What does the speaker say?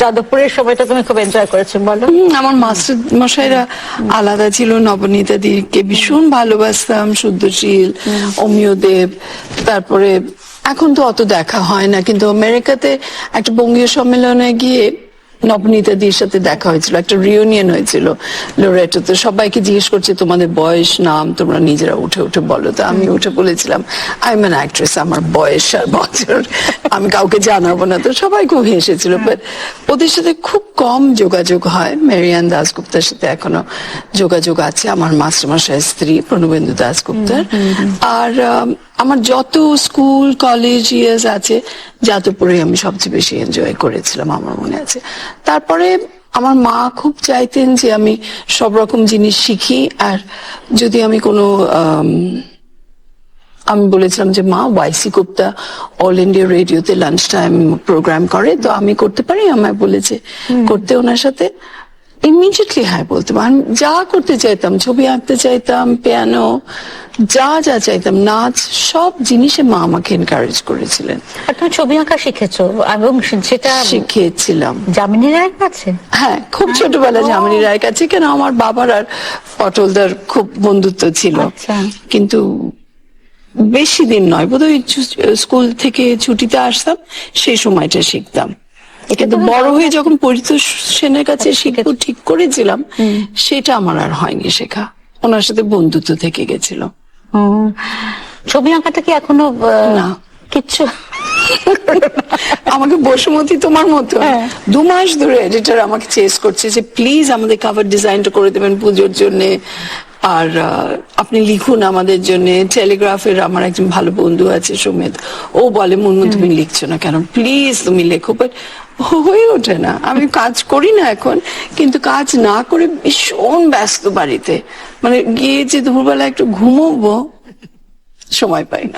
যাদবপুরের সময়টা তুমি খুব এনজয় করেছো বলো? আমার মাস্টার মশাইরা আলাদা ছিল। নবনীতা দিকে ভীষণ ভালোবাসতাম, শুদ্ধশীল, অমিয়দেব। তারপরে এখন তো অত দেখা হয় না, কিন্তু আমেরিকাতে একটা বঙ্গীয় সম্মেলনে গিয়ে নবনীতা দির সাথে দেখা হয়েছিল, একটা রিউনিয়ন হয়েছিল লোরেটোতে। সবাইকে জিজ্ঞেস করছে তোমাদের বয়স, নাম, তোমরা নিজেরা উঠে উঠে বলো। তো আমি উঠে বলেছিলাম আই এম অ্যান অ্যাক্ট্রেস, আমার বয়স আর বছর আমি কাউকে জানাবো না। তো সবাই খুব হেসেছিল। বাট ওদের সাথে খুব কম যোগাযোগ হয়। মেরিয়ান দাশগুপ্তার সাথে এখনো যোগাযোগ আছে, আমার মাস্টারমশাইয়ের স্ত্রী প্রণবেন্দু দাশগুপ্তার। আর আমার যত স্কুল কলেজ ইয়ার্স আছে যাদবপুরে আমি সবচেয়ে বেশি এনজয় করেছিলাম, আমার মনে আছে। তারপরে আমার মা খুব চাইতেন যে আমি সব রকম জিনিস শিখি। আর যদি আমি কোনো আমি বলেছিলাম যে মা, ওয়াইসি গুপ্তা অল ইন্ডিয়া রেডিওতে লাঞ্চ টাইম প্রোগ্রাম করে, তো আমি করতে পারি? আমায় বলেছে করতে, ওনার সাথে ইমিডিয়েটলি হ্যাঁ বলতাম। আমি যা করতে চাইতাম, ছবি আঁকতে চাইতাম, পিয়ানো, যা যা চাইতাম, নাচ, সব জিনিসে মা আমাকে এনকারেজ করেছিলেন। আর তুমি ছবি আঁকা শিখেছো এবং সেটা শিখেছিলাম যামিনী রায়ের কাছে? হ্যাঁ, খুব ছোটবেলায় যামিনী রায়ের কাছে। কেন, আমার বাবার আর পটলদার খুব বন্ধুত্ব ছিল। কিন্তু বেশি দিন নয়, বোধহয় স্কুল থেকে ছুটিতে আসতাম, সেই সময়টা শিখতাম। কিন্তু বড় হয়ে যখন পরিতোষ সেনের কাছে শিখবো ঠিক করেছিলাম, সেটা আমার আর হয়নি শেখা। ওনার সাথে বন্ধুত্ব থেকে গেছিল। ছবি আঁকাটা কি এখনো? না, কিচ্ছু। আমাকে বসুমতী তোমার মতো 2 মাস ধরে এডিটর আমাকে চেস করছে যে প্লিজ আমাদের কভার ডিজাইনটা করে দেবেন পুজোর জন্য, আর আপনি লিখুন আমাদের জন্য। টেলিগ্রাফের আমার একজন ভালো বন্ধু আছে সুমেদ, ও বলে মুনমুন তুমি লিখছো না কেন, প্লিজ তুমি লেখো। বাট হয়ে ওঠে না। আমি কাজ করি না এখন, কিন্তু কাজ না করে ভীষণ ব্যস্ত বাড়িতে, মানে গিয়ে যে দুপুরবেলা একটু ঘুমোবো সময় পাই না।